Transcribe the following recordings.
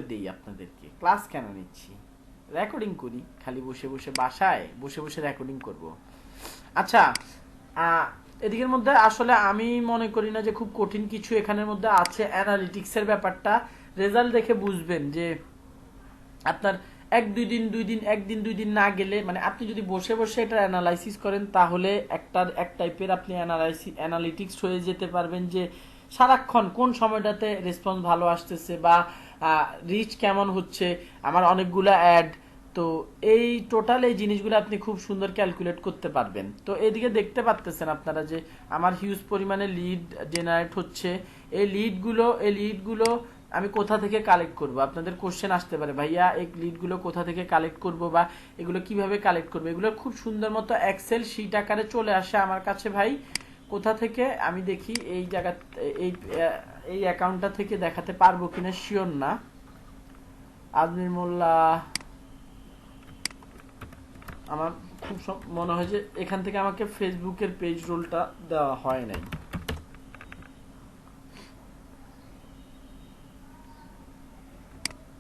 দেই আপনাদেরকে, ক্লাস কেন নিচ্ছি, রেকর্ডিং করি, খালি বসে বসে বাসায় বসে বসে রেকর্ডিং করব। আচ্ছা, এদিকের মধ্যে আসলে আমি মনে করি না যে খুব কঠিন কিছু এখানের মধ্যে আছে। অ্যানালিটিক্সের ব্যাপারটা রেজাল্ট দেখে বুঝবেন যে আপনার একদিন দুই দিন না গেলে, মানে আপনি যদি বসে বসে এটা অ্যানালাইসিস করেন তাহলে এক টাইপের আপনি অ্যানালিটিক্স হয়ে যেতে পারবেন যে সারাক্ষণ কোন সময়টাতে রেসপন্স ভালো আসতেছে বা রিচ কেমন হচ্ছে, আমার অনেকগুলো অ্যাড। তো এই টোটাল এই জিনিসগুলো আপনি খুব সুন্দর ক্যালকুলেট করতে পারবেন। তো এদিকে দেখতে পাচ্ছেন আপনারা যে আমার হিউজ পরিমাণে লিড জেনারেট হচ্ছে। এই লিডগুলো আমি কোথা থেকে কালেক্ট করব, আপনাদের কোশ্চেন আসতে পারে ভাইয়া এই লিডগুলো কোথা থেকে কালেক্ট করব বা এগুলো কিভাবে কালেক্ট করব। এগুলো খুব সুন্দর মতো এক্সেল শিট আকারে চলে আসে আমার কাছে ভাই। কোথা থেকে আমি দেখি এই জায়গা, এই এই অ্যাকাউন্টটা থেকে দেখাতে পারবো কিনা শিওর না। আজমির মোল্লা, আমার খুব মনে হয় যে এখান থেকে আমাকে ফেসবুকের পেজ রোলটা দেওয়া হয় নাই।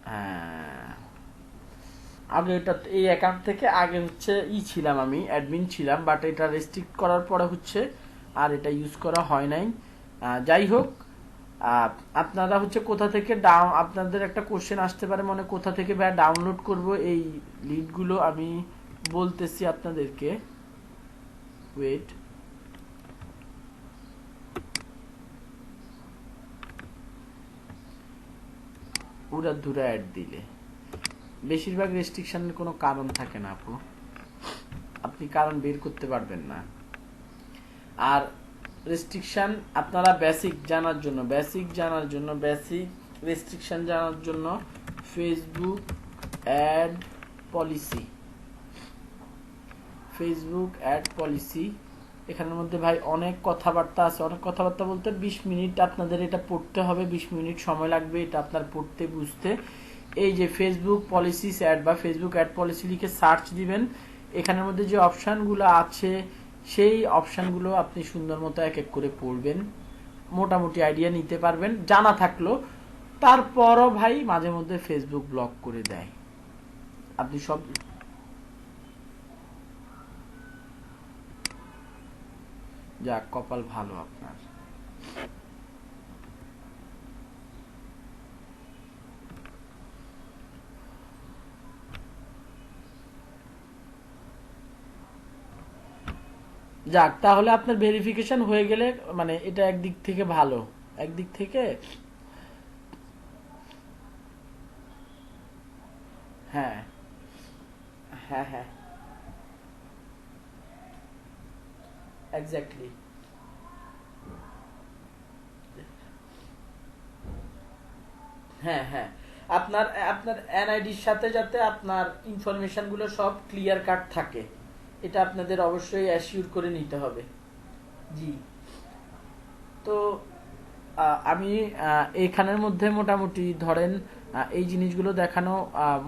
হ্যাঁ, আগে এটা এই অ্যাকাউন্ট থেকে আগে হচ্ছে ছিলাম, আমি অ্যাডমিন ছিলাম, বাট এটা রেস্ট্রিক্ট করার পরে হচ্ছে আর এটা ইউজ করা হয় নাই। যাই হোক, আপনারা হচ্ছে কোথা থেকে আপনাদের একটা কোশ্চেন আসতে পারে মনে, কোথা থেকে ভাই ডাউনলোড করব এই লিডগুলো। আমি বলতেছি আপনাদেরকে, ওয়েট। উড়াধুরা অ্যাড দিলে বেশিরভাগ রেস্ট্রিকশনের কোনো কারণ থাকে না আপু, আপনি কারণ বের করতে পারবেন না। আর রেস্ট্রিকশন আপনারা বেসিক রেস্ট্রিকশন জানার জন্য ফেসবুক অ্যাড পলিসি এখানের মধ্যে ভাই অনেক কথাবার্তা আছে। অনেক কথাবার্তা বলতে 20 মিনিট আপনাদের এটা পড়তে হবে, 20 মিনিট সময় লাগবে এটা আপনার পড়তে বুঝতে। এই যে ফেসবুক পলিসি অ্যাড বা ফেসবুক অ্যাড পলিসি লিখে সার্চ দিবেন, এখানের মধ্যে যে অপশানগুলো আছে সেই অপশানগুলো আপনি সুন্দর মতো এক এক করে পড়বেন, মোটামুটি আইডিয়া নিতে পারবেন জানা থাকলো। তারপরও ভাই মাঝে মধ্যে ফেসবুক ব্লক করে দেয়, আপনি সব যাক কপাল ভালো আপনার। যাক, তাহলে আপনার ভেরিফিকেশন হয়ে গেলে মানে এটা একদিক থেকে ভালো, একদিক থেকে। হ্যাঁ, হ্যাঁ, হ্যাঁ, এক্স্যাক্টলি। হ্যাঁ, হ্যাঁ, আপনার আপনার এনআইডির সাথে যাতে আপনার ইনফরমেশন গুলো সব ক্লিয়ার কাট থাকে, এটা আপনাদের অবশ্যই অ্যাসিওর করে নিতে হবে। জি। তো আমি এইখানের মধ্যে মোটামুটি ধরেন এই জিনিসগুলো দেখানো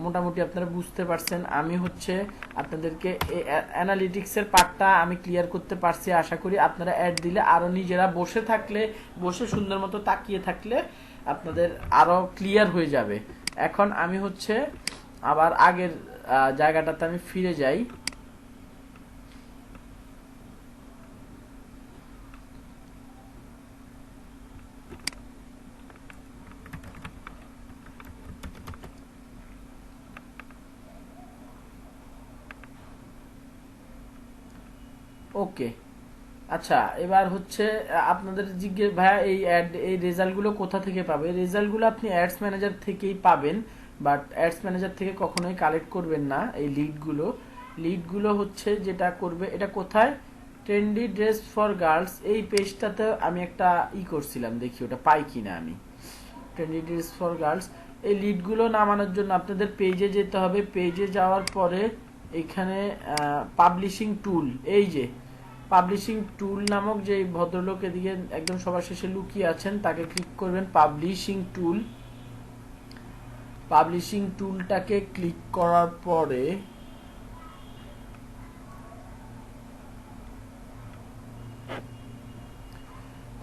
মোটামুটি আপনারা বুঝতে পারছেন। আমি হচ্ছে আপনাদেরকে অ্যানালিটিক্সের পার্টটা আমি ক্লিয়ার করতে পারছি, আশা করি আপনারা অ্যাড দিলে আরও নিজেরা বসে সুন্দর মতো তাকিয়ে থাকলে আপনাদের আরও ক্লিয়ার হয়ে যাবে। এখন আমি হচ্ছে আবার আগের জায়গাটাতে আমি ফিরে যাই। ওকে, আচ্ছা, এবার হচ্ছে আপনাদের জিজ্ঞেস ভাইয়া এই রেজাল্টগুলো কোথা থেকে পাবে। রেজাল্টগুলো আপনি অ্যাডস ম্যানেজার থেকেই পাবেন, বাট অ্যাডস ম্যানেজার থেকে কখনোই কালেক্ট করবেন না এই লিডগুলো হচ্ছে যেটা করবে, এটা কোথায়, ট্রেন্ডি ড্রেস ফর গার্লস এই পেজটাতে আমি একটা করছিলাম, দেখি ওটা পাই কিনা আমি। ট্রেন্ডি ড্রেস ফর গার্লস এই লিডগুলো নামানোর জন্য আপনাদের পেজে যেতে হবে। পেজে যাওয়ার পরে এখানে পাবলিশিং টুল, এই যে পাবলিশিং টুল নামক যে ভদ্রলোক এদিকে একদম সবার শেষে লুকিয়ে আছেন তাকে ক্লিক করবেন। পাবলিশিং টুলটাকে ক্লিক করার পরে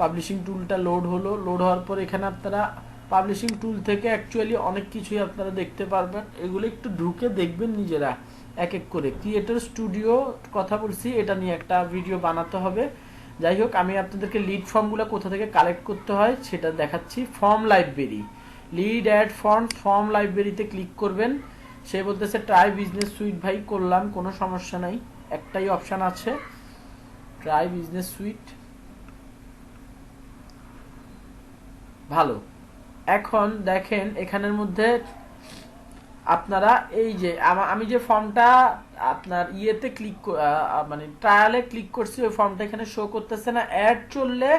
পাবলিশিং টুলটা লোড হওয়ার পর এখানে আপনারা পাবলিশিং টুল থেকে অ্যাকচুয়ালি অনেক কিছুই আপনারা দেখতে পারবেন, এগুলো একটু ঢুকে দেখবেন নিজেরা এক এক করে। ক্রিয়েটর স্টুডিও কথা বলছি, এটা নিয়ে একটা ভিডিও বানাতে হবে। যাই হোক, আমি আপনাদেরকে লিড ফর্মগুলো কোথা থেকে কালেক্ট করতে হয় সেটা দেখাচ্ছি। Form library, lead add form লাইব্রেরিতে ক্লিক করবেন। সে বলতেছে ট্রাই বিজনেস সুইট। ভাই করলাম, কোনো সমস্যা নাই, একটাই অপশান আছে, ট্রাই বিজনেস সুইট। ভালো। এখন দেখেন এখানের মধ্যে আপনারা এই যে আমি যে ফর্মটা আপনার ইয়েতে ক্লিক মানে ট্রায়ালে ক্লিক করছি, ওই ফর্মটা এখানে শো করতেছে না। অ্যাড চললে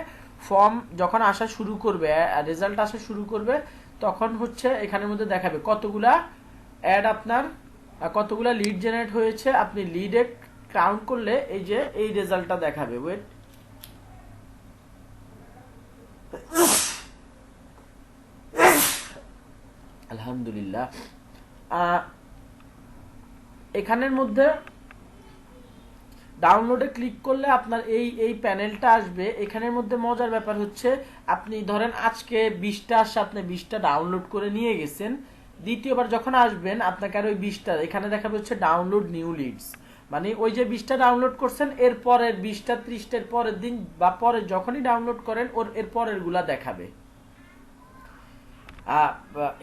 ফর্ম যখন আসা শুরু করবে, রেজাল্ট আসা শুরু করবে, তখন হচ্ছে এখানের মধ্যে দেখাবে কতগুলা অ্যাড আপনার কতগুলা লিড জেনারেট হয়েছে। আপনি লিডে কাউন্ট করলে এই যে এই রেজাল্টটা দেখাবে। ওয়েট, আলহামদুলিল্লাহ। এখানের মধ্যে ডাউনলোডে ক্লিক করলে আপনার এই প্যানেলটা আসবে। এখানের মধ্যে মজার ব্যাপার হচ্ছে, আপনি ধরেন আজকে 20টা আসছে, আপনি 20টা ডাউনলোড করে নিয়ে গেছেন। দ্বিতীয়বার যখন আসবেন আপনাকে আর ওই 20টা এখানে দেখাবে হচ্ছে ডাউনলোড নিউ লিডস, মানে ওই যে 20টা ডাউনলোড করছেন এর পরের 20টা 30টার পরের দিন বা পরে যখনই ডাউনলোড করেন ওর এর পরের গুলা দেখাবে।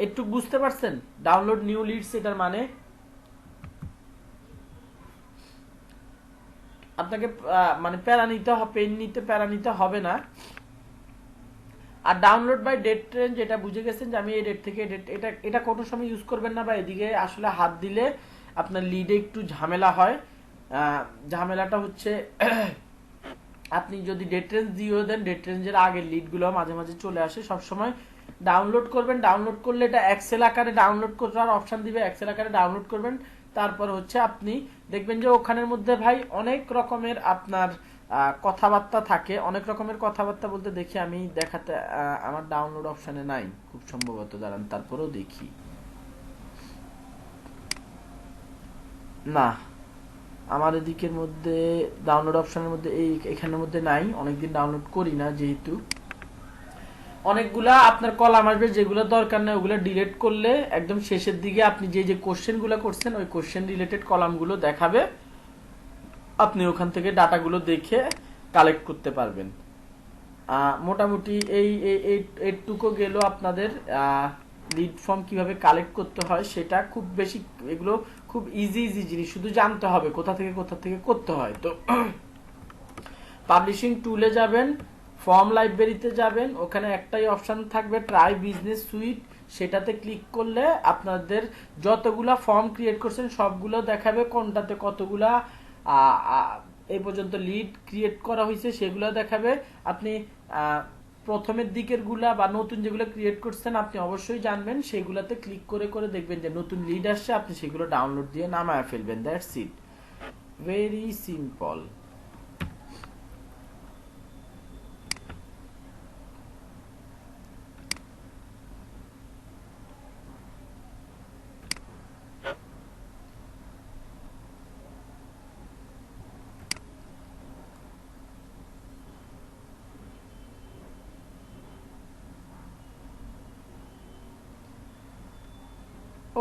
একটু বুঝতে পারছেন ডাউনলোড নিউ লিডস এটার মানে? আপনাকে মানে প্যারা নিতে হবে না। আর ডাউনলোড বাই ডেট রেঞ্জ, এটা বুঝে গেছেন যে আমি এই ডেট থেকে এটা কোনো সময় ইউজ করবেন না, বা এদিকে আসলে হাত দিলে আপনার লিডে একটু ঝামেলা হয়। ঝামেলাটা হচ্ছে আপনি যদি ডেট রেঞ্জ দিয়ে দেন, ডেট রেঞ্জের আগের লিডগুলো মাঝে মাঝে চলে আসে। সবসময় ডাউনলোড করবেন, ডাউনলোড করলে এটা এক্সেল আকারে ডাউনলোড করার অপশন দিবে, এক্সেল আকারে ডাউনলোড করবেন। তারপর হচ্ছে আপনি দেখবেন যে ওখানের মধ্যে ভাই অনেক রকমের আপনার কথাবার্তা থাকে। অনেক রকমের কথাবার্তা বলতে দেখি আমি দেখাতে, আমার ডাউনলোড অপশনে নাই খুব সম্ভবত, দাঁড়ান তারপরেও দেখি। না, আমার এদিকের মধ্যে ডাউনলোড অপশনের মধ্যে এখানের মধ্যে নাই, অনেকদিন ডাউনলোড করি না যেহেতু। অনেকগুলা আপনার কলাম আসবে যেগুলো দরকার নেই, ওগুলো ডিলিট করলে একদম শেষের দিকে আপনি যে কোশ্চেন গুলো করছেন ওই কোশ্চেন রিলেটেড কলামগুলো দেখাবে। আপনি ওখান থেকে ডাটাগুলো দেখে কালেক্ট করতে পারবেন। মোটামুটি এইটুকু গেল আপনাদের লিড ফর্ম কিভাবে কালেক্ট করতে হয় সেটা। খুব বেশি এগুলো খুব ইজি জিনিস, শুধু জানতে হবে কোথা থেকে করতে হয়। তো পাবলিশিং টুলে যাবেন, ফর্ম লাইব্রেরিতে যাবেন, ওখানে একটাই অপশন থাকবে ট্রাই বিজনেস সুইট। সেটাতে ক্লিক করলে আপনাদের যতগুলা ফর্ম ক্রিয়েট করছেন সবগুলো দেখাবে, কোনটাতে কতগুলা এই পর্যন্ত লিড ক্রিয়েট করা হয়েছে সেগুলো দেখাবে। আপনি প্রথমের দিকের গুলা বা নতুন যেগুলো ক্রিয়েট করছেন আপনি অবশ্যই জানবেন, সেগুলাতে ক্লিক করে করে দেখবেন যে নতুন লিড আসছে, আপনি সেগুলো ডাউনলোড দিয়ে নামায় ফেলবেন। That's it, very simple.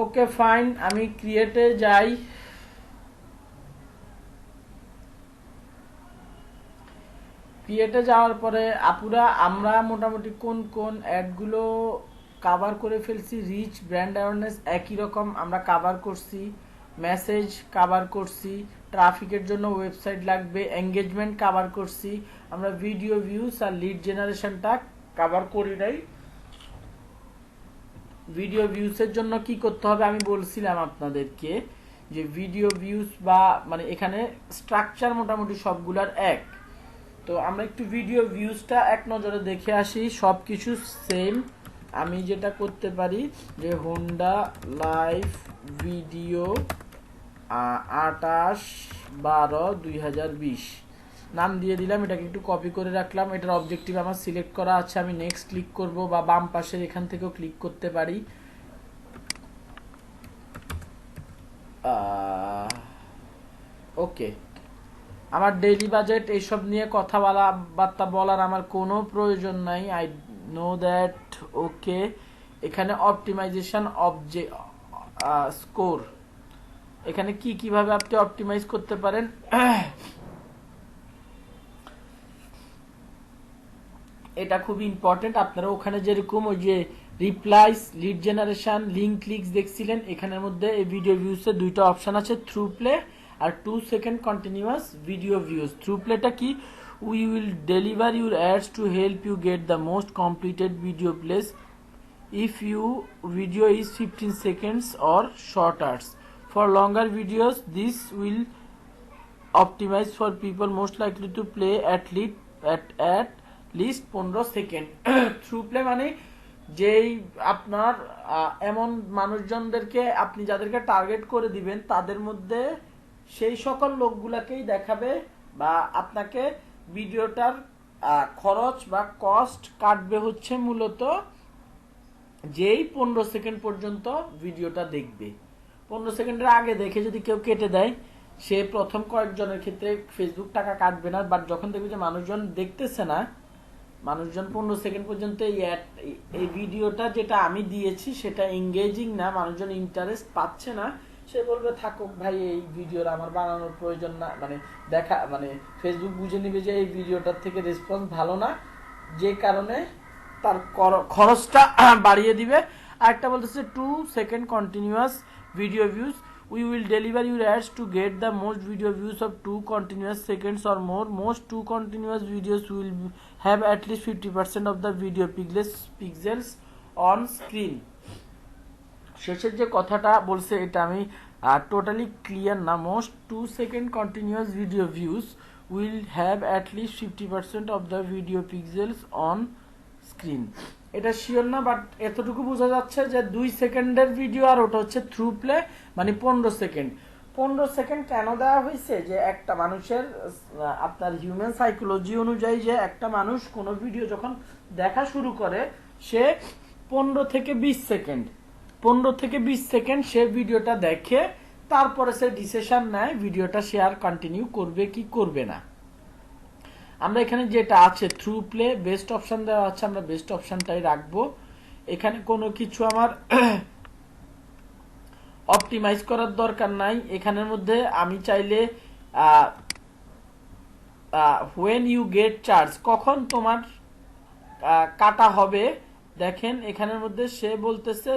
Okay fine, আমি ক্রিয়েটে যাই। ক্রিয়েটে যাওয়ার পরে আপুরা আমরা মোটামুটি কোন কোন অ্যাডগুলো কাভার করে ফেলছি। রিচ, ব্র্যান্ড অ্যাওয়ারনেস একই রকম আমরা কাভার করছি, মেসেজ কাভার করছি, ট্রাফিকের জন্য ওয়েবসাইট লাগবে, এঙ্গেজমেন্ট কাভার করছি, আমরা ভিডিও ভিউজ আর লিড জেনারেশনটা কাভার করি নাই। ভিডিও ভিউসের জন্য কি করতে হবে আমি বলছিলাম আপনাদেরকে, যে ভিডিও ভিউস বা মানে এখানে স্ট্রাকচার মোটামুটি সবগুলার এক। তো আমরা একটু ভিডিও ভিউজটা এক নজরে দেখে আসি, সবকিছু সেম। আমি যেটা করতে পারি যে হোন্ডা লাইভ ভিডিও 28/12/2020 নাম দিয়ে দিলাম, এটাকে একটু কপি করে রাখলাম। এটার অবজেক্টিভ আমার সিলেক্ট করা আছে, আমি নেক্সট ক্লিক করব, বা বাম পাশের এখান থেকেও ক্লিক করতে পারি। ওকে, আমার ডেইলি বাজেট এইসব নিয়ে কথাবার্তা বলার আমার কোনো প্রয়োজন নাই, আই নো দ্যাট। ওকে, এখানে অপটিমাইজেশন স্কোর, এখানে কিভাবে আপনি অপটিমাইজ করতে পারেন এটা খুব ইম্পর্টেন্ট। আপনারা ওখানে যেরকম ওই যে replies, lead generation, link clicks দেখছিলেন, এখানের মধ্যে এই ভিডিও ভিউসে দুইটা অপশন আছে, থ্রু প্লে আর 2 second continuous video views. Through প্লেটা কি? We will deliver your ads to help you get the most completed video plays if your video is 15 seconds or shorter. For longer videos, this will optimize for people most likely to play at least 15 second. Through play মানে যেই আপনার এমন মানুষজনদেরকে আপনি যাদেরকে target করে দিবেন তাদের মধ্যে সেই সকল লোকগুলাকেই দেখাবে, বা আপনাকে ভিডিওটার খরচ বা কস্ট কাটবে হচ্ছে মূলত যেই 15 সেকেন্ড পর্যন্ত ভিডিওটা দেখবে। 15 সেকেন্ডের আগে দেখে যদি কেউ কেটে দেয়, সে প্রথম কয়েকজনের ক্ষেত্রে ফেসবুক টাকা কাটবে না, বাট যখন দেখবে যে মানুষজন দেখতেছে না, মানুষজন 15 সেকেন্ড পর্যন্ত এই ভিডিওটা যেটা আমি দিয়েছি সেটা এঙ্গেজিং না, মানুষজন ইন্টারেস্ট পাচ্ছে না, সে বলবে থাকুক ভাই, এই ভিডিওর আমার বানানোর প্রয়োজন না, মানে দেখা মানে ফেসবুক বুঝে নেবে যে এই ভিডিওটার থেকে রেসপন্স ভালো না, যে কারণে তার খরচটা বাড়িয়ে দিবে। আরেকটা বলতেছে 2 second continuous video views, we will deliver your ads to get the most video views of 2 continuous seconds or more. Most 2 continuous videos will have at least 50% of the video pixels on screen. শেষের যে কথাটা বলছে এটা আমি totally clear না। Most 2 second continuous video views will have at least 50% of the video pixels on screen. এটা sure না, but এতটুকু বোঝা যাচ্ছে যে 2 সেকেন্ডের ভিডিও আর ওটা হচ্ছে থ্রু প্লে, মানে 15 সেকেন্ড। 15 সেকেন্ড কেন দেওয়া হয়েছে? যে একটা মানুষের আপনার হিউম্যান সাইকোলজি অনুযায়ী যে একটা মানুষ কোনো ভিডিও যখন দেখা শুরু করে, সে 15 থেকে 20 সেকেন্ড সে ভিডিওটা দেখে, তারপরে সে ডিসিশন নেয় ভিডিওটা সে আর কন্টিনিউ করবে কি করবে না। আমরা এখানে যেটা আছে থ্রু প্লে বেস্ট অপশন দেওয়া আছে, আমরা বেস্ট অপশনটাই রাখবো। এখানে কোনো কিছু আমার অপটিমাইজ করার দরকার নাই। এখানের মধ্যে আমি চাইলে when you get চার্জ, কখন তোমার কাটা হবে, দেখেন এখানের মধ্যে সে বলতেছে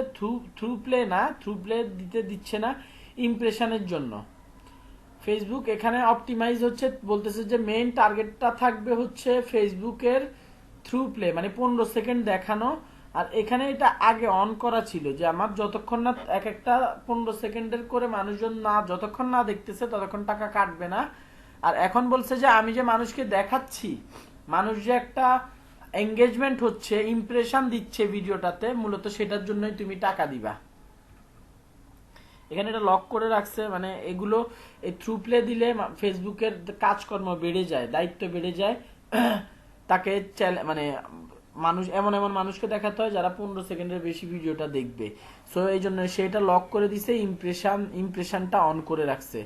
থ্রু প্লে না, থ্রু প্লে দিচ্ছে না, ইমপ্রেশনের জন্য। ফেসবুক এখানে অপটিমাইজ হচ্ছে, বলতেছে যে মেইন টার্গেটটা থাকবে হচ্ছে ফেসবুকের থ্রু প্লে, মানে 15 সেকেন্ড দেখানো। আর এখানে এটা আগে অন করা ছিল যে আমার যতক্ষণ না এক একটা 15 সেকেন্ডের করে মানুষজন যতক্ষণ না দেখতেছে ততক্ষণ টাকা কাটবে না। আর এখন বলছে যে আমি যে মানুষকে দেখাচ্ছি, মানুষ যে একটা এঙ্গেজমেন্ট হচ্ছে, ইমপ্রেশন দিচ্ছে ভিডিওটাতে, মূলত সেটার জন্যই তুমি টাকা দিবা। এখানে এটা লক করে রাখছে, মানে এগুলো এই থ্রু প্লে দিলে ফেসবুকের কাজকর্ম বেড়ে যায়, দায়িত্ব বেড়ে যায়, তাকে মানে মানুষ এমন মানুষকে দেখাতে হয় যারা 15 সেকেন্ডের বেশি ভিডিওটা দেখবে। সো এই জন্য সেটা লক করে দিছে, ইমপ্রেশনটা অন করে রাখছে।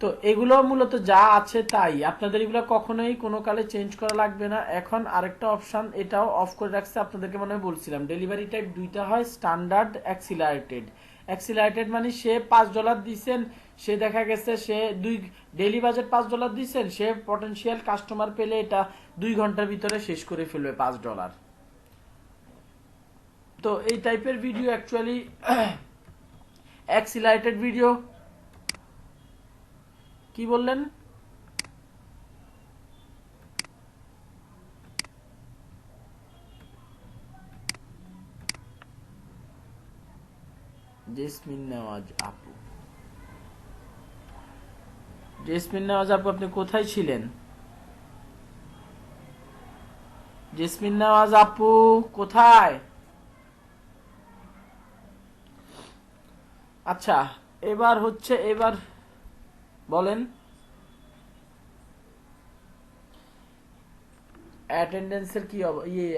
তো এগুলো মূলত যা আছে তাই, আপনাদের এগুলো কখনোই কোনো কালে চেঞ্জ করা লাগবে না। এখন আরেকটা অপশন এটাও অফ করে রাখছে, আপনাদেরকে মনে হয় বলছিলাম ডেলিভারি টাইপ দুইটা হয়, স্ট্যান্ডার্ড, অ্যাক্সিলারেটেড মানে সে $5 দিচ্ছেন, সে দেখা গেছে সে ডেইলি বাজেট $5 দিচ্ছেন, সে পটেনশিয়াল কাস্টমার পেলে এটা 2 ঘন্টার ভিতরে শেষ করে ফেলবে $5। তো এই টাইপের ভিডিও অ্যাকচুয়ালি অ্যাক্সিলারেটেড ভিডিও। কি বললেন? জেসমিন নেওয়াজ আপু, আপনি কোথায় ছিলেন? জেসমিন নেওয়াজ আপু কোথায়? আচ্ছা, এবার বলেন অ্যাটেন্ডেন্সের কি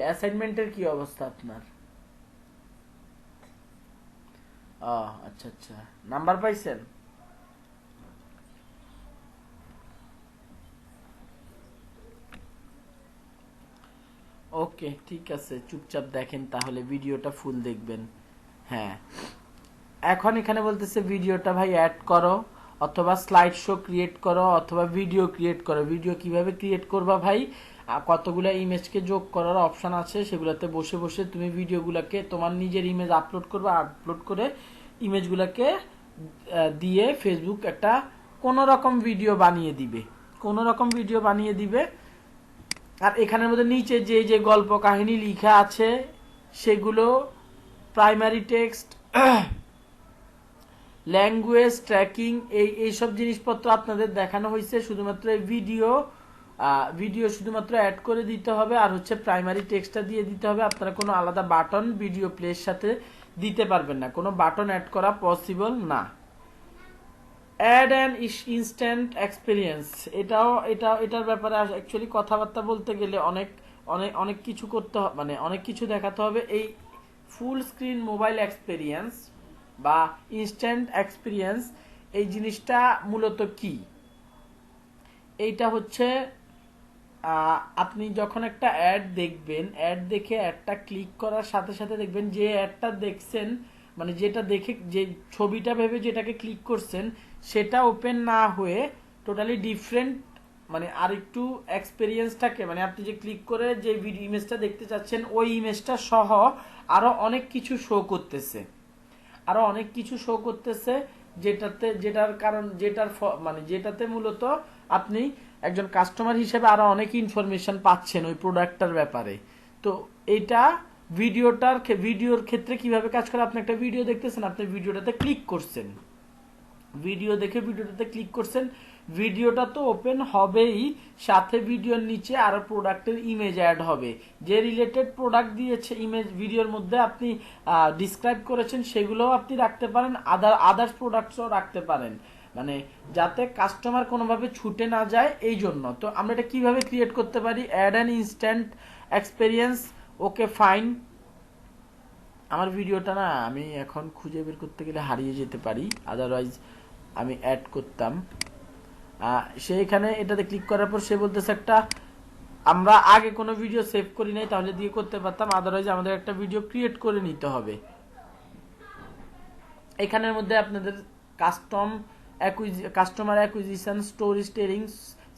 অ্যাসাইনমেন্টের কি অবস্থা আপনার? আচ্ছা, নাম্বার পাইছেন? ওকে। ওকে ঠিক আছে, চুপচাপ দেখেন তাহলে, ভিডিওটা ফুল দেখবেন। হ্যাঁ, এখন এখানে বলতেছে ভিডিওটা ভাই অ্যাড করো, অথবা স্লাইড শো ক্রিয়েট করো, অথবা ভিডিও ক্রিয়েট করো। ভিডিও কিভাবে ক্রিয়েট করবা ভাই? কতগুলো ইমেজকে যোগ করার অপশন আছে, সেগুলোতে বসে বসে তুমি ভিডিওগুলোকে তোমার নিজের ইমেজ আপলোড করবা, আপলোড করে ইমেজগুলোকে দিয়ে ফেসবুক একটা কোনো রকম ভিডিও বানিয়ে দিবে, কোনো রকম ভিডিও বানিয়ে দিবে। আর এখানের মধ্যে নিচে যে যে গল্প কাহিনী লেখা আছে সেগুলো প্রাইমারি টেক্সট, ল্যাঙ্গুয়েজ ট্র্যাকিং, এইসব জিনিসপত্র আপনাদের দেখানো হয়েছে। শুধুমাত্র ভিডিও শুধুমাত্র অ্যাড করে দিতে হবে, আর হচ্ছে প্রাইমারি টেক্সটটা দিয়ে দিতে হবে। আপনারা কোনো আলাদা বাটন ভিডিও প্লের সাথে দিতে পারবেন না, কোনো বাটন অ্যাড করা পসিবল না। অ্যাড অ্যান ইনস্ট্যান্ট এক্সপিরিয়েন্স, এটার ব্যাপারে অ্যাকচুয়ালি কথাবার্তা বলতে গেলে অনেক অনেক অনেক কিছু করতে হবে, মানে অনেক কিছু দেখাতে হবে। এই ফুল স্ক্রিন মোবাইল এক্সপিরিয়েন্স বা ইনস্ট্যান্ট এক্সপিরিয়েন্স, এই জিনিসটা মূলত কি? এইটা হচ্ছে আপনি যখন একটা অ্যাড দেখবেন, অ্যাড দেখে অ্যাডটা ক্লিক করার সাথে সাথে দেখবেন যে অ্যাডটা দেখছেন, মানে যেটা দেখে যে ছবিটা ভেবে যেটাকে ক্লিক করছেন সেটা ওপেন না হয়ে টোটালি ডিফারেন্ট, মানে আর একটু এক্সপিরিয়েন্সটাকে, মানে আপনি যে ক্লিক করে যে ভিডিও ইমেজটা দেখতে চাচ্ছেন ওই ইমেজটা সহ আরো অনেক কিছু শো করতেছে, আরো অনেক কিছু শো করতেছে, যেটাতে মূলত আপনি একজন কাস্টমার হিসেবে আরো অনেক ইনফরমেশন পাচ্ছেন ওই প্রোডাক্টটার ব্যাপারে। তো এইটা ভিডিওর ক্ষেত্রে কিভাবে কাজ করে? আপনি একটা ভিডিও দেখতেছেন, আপনি ভিডিওটাতে ক্লিক করছেন, ভিডিও দেখে ভিডিওটাতে ক্লিক করছেন, ভিডিওটা তো ওপেন হবেই, সাথে ভিডিওর নিচে আরো প্রোডাক্টের ইমেজ অ্যাড হবে, যে রিলেটেড প্রোডাক্ট দিয়েছে ইমেজ ভিডিওর মধ্যে আপনি ডিসক্রাইব করেছেন সেগুলোও আপনি রাখতে পারেন, আদার্স প্রোডাক্টসও রাখতে পারেন, মানে যাতে কাস্টমার কোনোভাবে ছুটে না যায়। এই জন্য তো আমরা এটা কিভাবে ক্রিয়েট করতে পারি? Add an instant experience. Okay fine, আমার ভিডিওটা না আমি এখন খুঁজে বের করতে গেলে হারিয়ে যেতে পারি, আদারওয়াইজ আমি অ্যাড করতাম। সেইখানে এটাতে ক্লিক করার পর সে বলতেছে একটা, আমরা আগে কোনো ভিডিও সেভ করি নাই, তাহলে দিয়ে করতে পারতাম, আদারওয়াইজ আমাদের একটা ভিডিও ক্রিয়েট করে নিতে হবে। এখানের মধ্যে আপনাদের customer acquisition, story telling,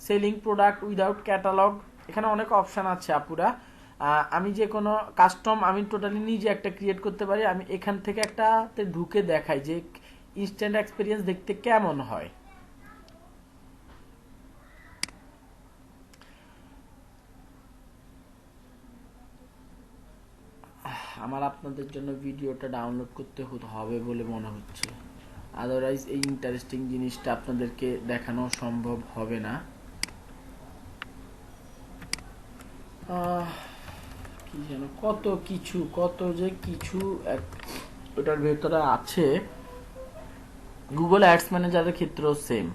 selling product without catalogue, এখানে অনেক অপশন আছে আপুরা। আমি যে কোনো আমি টোটালি নিজে একটা ক্রিয়েট করতে পারি। আমি এখান থেকে একটাতে ঢুকে দেখাই যে ইনস্ট্যান্ট এক্সপিরিয়েন্স দেখতে কেমন হয়। আমার আপনাদের জন্য ভিডিওটা ডাউনলোড করতে হবে বলে মনে হচ্ছে, আদারওয়াইজ এই ইন্টারেস্টিং জিনিসটা আপনাদেরকে দেখানো সম্ভব হবে না। কি যেন কত যে কিছু ওটার ভেতরে আছে। গুগল অ্যাডস ম্যানেজারের ক্ষেত্রেও সেম,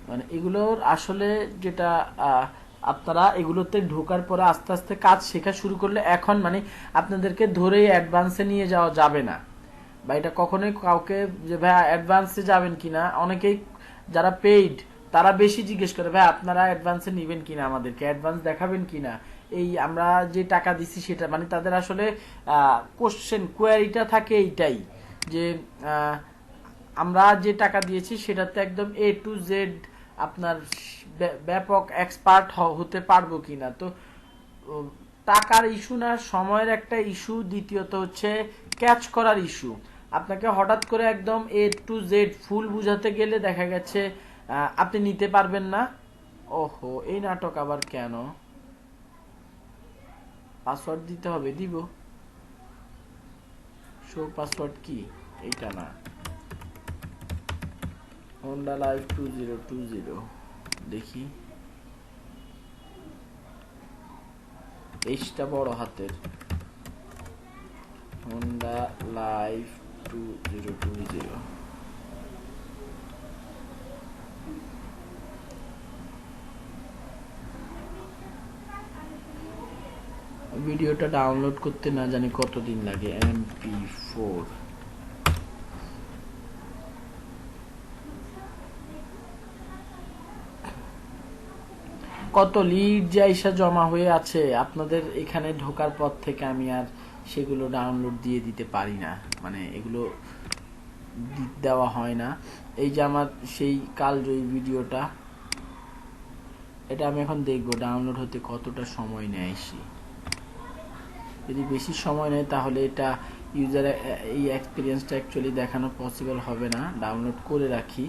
মানে এগুলোর আসলে যেটা আপনারা এগুলোতে ঢোকার পরে আস্তে আস্তে কাজ শেখা শুরু করলে এখন মানে আপনাদেরকে ধরেই অ্যাডভান্সে নিয়ে যাওয়া যাবে না, বা এটা কখনোই কাউকে যে ভাই অ্যাডভান্সে যাবেন কিনা, অনেকেই যারা পেইড তারা বেশি জিজ্ঞেস করে ভাই আপনারা অ্যাডভান্সে নেবেন কিনা, আমাদেরকে অ্যাডভান্স দেখাবেন কিনা, এই আমরা যে টাকা দিছি সেটা, মানে তাদের আসলে কোয়েরিটা থাকে এইটাই যে আমরা যে টাকা দিয়েছি সেটাতে একদম A to Z আপনার ব্যাপক এক্সপার্ট হতে পারবো কিনা। তো টাকার ইস্যু না, সময়ের একটা ইস্যু, দ্বিতীয়ত হচ্ছে ক্যাচ করার ইস্যু। আপনাকে হঠাৎ করে একদম A to Z ফুল বুঝাতে গেলে দেখা গেছে আপনি নিতে পারবেন না। ওহো, এই নাটক আবার কেন? পাসওয়ার্ড দিতে হবে, দিব। শো পাসওয়ার্ড কি? এইটা না, Honda Live 2020 দেখি, এইটা বড় হাতের Honda Live 2020। ভিডিওটা ডাউনলোড করতে না জানি কতদিন লাগে, MP4। কত লিড যে এসে জমা হয়ে আছে আপনাদের এখানে ঢোকার পর থেকে আমি আর সেগুলো ডাউনলোড দিয়ে দিতে পারি না, মানে এগুলো দেওয়া হয় না। এই যে আমার সেই কালজয়ী ভিডিওটা, এটা আমি এখন দেখবো ডাউনলোড হতে কতটা সময় নেয়। যদি বেশি সময় নেয় তাহলে এটা ইউজার এই এক্সপিরিয়েন্সটা অ্যাকচুয়ালি দেখানো পসিবল হবে না। ডাউনলোড করে রাখি।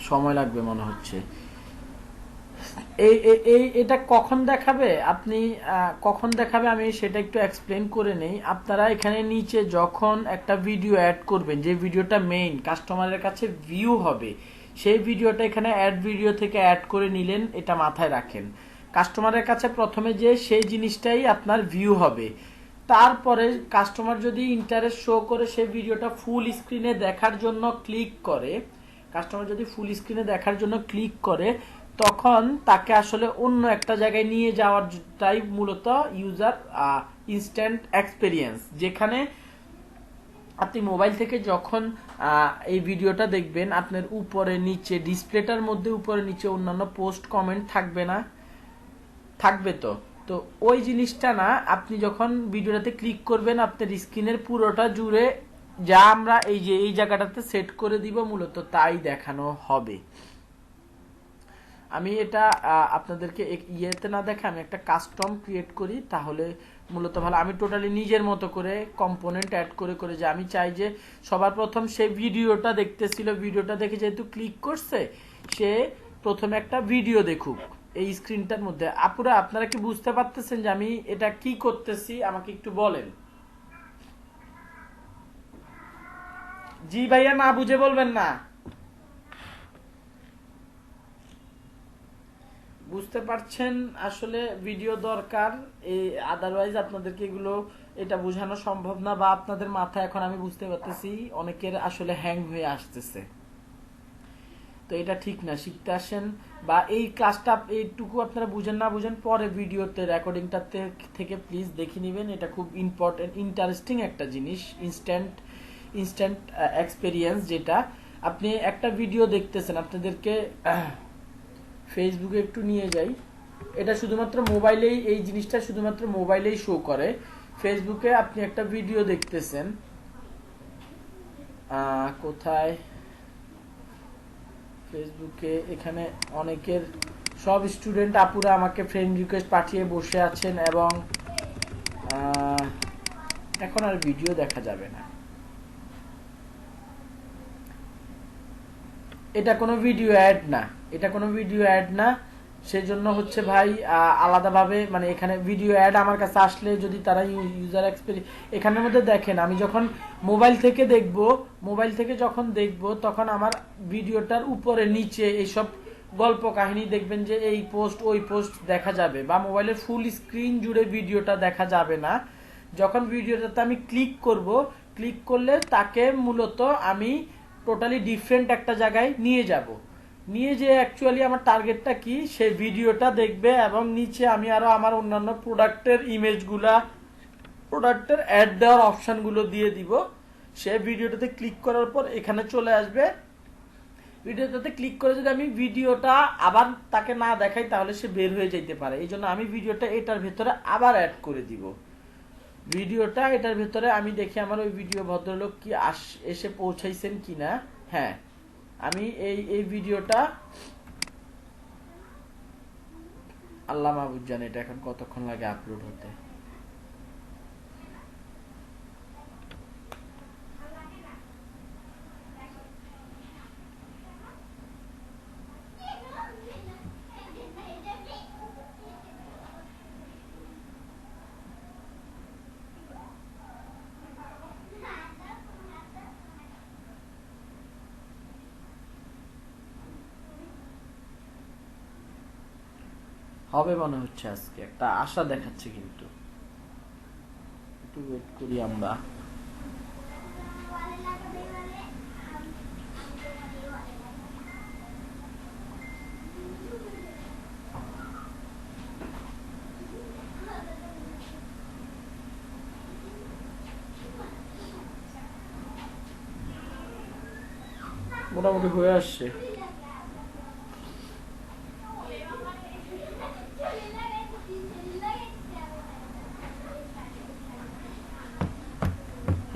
সময় লাগবে মনে হচ্ছে। এটা কখন দেখাবে, আপনি কখন দেখাবে আমি সেটা একটু এক্সপ্লেন করে নেই। আপনারা এখানে নিচে যখন একটা ভিডিও অ্যাড করবেন, যে ভিডিওটা মেইন কাস্টমারের কাছে ভিউ হবে, সেই ভিডিওটা এখানে অ্যাড ভিডিও থেকে অ্যাড করে নিলেন, এটা মাথায় রাখেন। কাস্টমারের কাছে প্রথমে যে সেই জিনিসটাই আপনার ভিউ হবে। তারপরে কাস্টমার যদি ইন্টারেস্ট শো করে সেই ভিডিওটা ফুল স্ক্রিনে দেখার জন্য ক্লিক করে, কাস্টমার যদি ফুল স্ক্রিনে দেখার জন্য ক্লিক করে, তখন তাকে আসলে অন্য একটা জায়গায় নিয়ে যাওয়ারটাই মূলত ইউজার ইনস্ট্যান্ট এক্সপেরিয়েন্স। যেখানে আপনি মোবাইল থেকে যখন এই ভিডিওটা দেখবেন, আপনার উপরে নিচে ডিসপ্লেটার মধ্যে উপরে নিচে অন্যান্য পোস্ট কমেন্ট থাকবে না? থাকবে তো। তো ওই জিনিসটা না, আপনি যখন ভিডিওটাতে ক্লিক করবেন আপনার স্ক্রিনের পুরোটা জুড়ে যা আমরা এই যে এই জায়গাটাতে সেট করে দিব মূলত তাই দেখানো হবে। আমি এটা আপনাদেরকে ইয়েতে না দেখে আমি একটা কাস্টম ক্রিয়েট করি, তাহলে মূলত ভালো। আমি টোটালি নিজের মতো করে কম্পোনেন্ট অ্যাড করে করে যে আমি চাই যে সবার প্রথম সে ভিডিওটা দেখতেছিল, ভিডিওটা দেখে যেহেতু ক্লিক করছে, সে প্রথমে একটা ভিডিও দেখুক এই স্ক্রিনটার মধ্যে। আপুরা আপনারা কি বুঝতে পারতেছেন যে আমি এটা কি করতেছি? আমাকে একটু বলেন। জি ভাইয়া, না বুঝে বলবেন না। বুঝতে পারছেন আসলে ভিডিও দরকার, এই আদারওয়াইজ আপনাদেরকে এগুলো এটা বোঝানো সম্ভব না, বা আপনাদের মাথা এখন আমি বুঝতে পারতেছি অনেকের আসলে হ্যাং হয়ে আসতেছে। তো এটা ঠিক না, শিখতে আসেন। বা এই ক্লাসটা এইটুকু আপনারা বুঝেন না বুঝেন, পরে ভিডিওতে রেকর্ডিংটা থেকে প্লিজ দেখে নেবেন। এটা খুব ইম্পর্টেন্ট ইন্টারেস্টিং একটা জিনিস, ইনস্ট্যান্ট এক্সপেরিয়েন্স। যেটা আপনি একটা ভিডিও দেখতেছেন, আপনাদেরকে ফেসবুকে একটু নিয়ে যাই। এটা শুধুমাত্র মোবাইলেই, এই জিনিসটা শুধুমাত্র মোবাইলেই শো করে। ফেসবুকে আপনি একটা ভিডিও দেখতেছেন, কোথায় ফেসবুকে, এখানে অনেকের সব স্টুডেন্ট আপুরা আমাকে ফ্রেন্ড রিকোয়েস্ট পাঠিয়ে বসে আছেন, এবং এখন আর ভিডিও দেখা যাবে না। এটা কোনো ভিডিও অ্যাড না, এটা কোনো ভিডিও অ্যাড না। সেজন্য হচ্ছে ভাই আলাদাভাবে, মানে এখানে ভিডিও অ্যাড আমার কাছে আসলে যদি তারা ইউজার এক্সপেরিয়েন্স এখানের মধ্যে দেখেন, আমি যখন মোবাইল থেকে দেখব, মোবাইল থেকে যখন দেখব তখন আমার ভিডিওটার উপরে নিচে এইসব গল্প কাহিনী দেখবেন যে এই পোস্ট ওই পোস্ট দেখা যাবে, বা মোবাইলের ফুল স্ক্রিন জুড়ে ভিডিওটা দেখা যাবে না। যখন ভিডিওটাতে আমি ক্লিক করব, ক্লিক করলে তাকে মূলত আমি টোটালি ডিফারেন্ট একটা জায়গায় নিয়ে যাব, নিয়ে যে অ্যাকচুয়ালি আমার টার্গেটটা কি, সে ভিডিওটা দেখবে, এবং নিচে আমি আরো আমার অন্যান্য প্রোডাক্টের ইমেজগুলা, প্রোডাক্টের অ্যাড দেওয়ার অপশনগুলো দিয়ে দিব। সে ভিডিওটাতে ক্লিক করার পর এখানে চলে আসবে। ভিডিওটাতে ক্লিক করে যদি আমি ভিডিওটা আবার তাকে না দেখাই তাহলে সে বের হয়ে যেতে পারে। এই জন্য আমি ভিডিওটা এটার ভেতরে আবার অ্যাড করে দিব। ভিডিওটা এটার ভেতরে আমি দেখি আমার ওই ভিডিও ভদ্রলোক কি এসে পৌঁছাইছেন কিনা। হ্যাঁ, আমি এই ভিডিওটা, আল্লাহ মাহবুব জানে এটা এখন কতক্ষণ লাগে আপলোড হতে। হবে মনে হচ্ছে, আজকে একটা আশা দেখাচ্ছে, কিন্তু একটু ওয়েট করি আমরা। মোটামুটি হয়ে আসছে।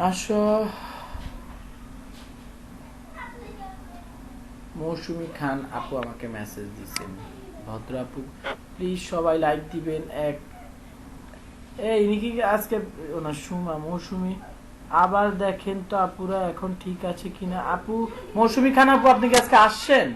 আসো মৌসুমী খান আপু আমাকে মেসেজ দিচ্ছেন, ভদ্র আপু প্লিজ সবাই লাইক দিবেন। ইনি কি আজকে ওনার সুমা মৌসুমী আবার দেখেন তো আপুরা এখন ঠিক আছে কিনা। আপু মৌসুমী খান আপু আপনি কি আজকে আসছেন?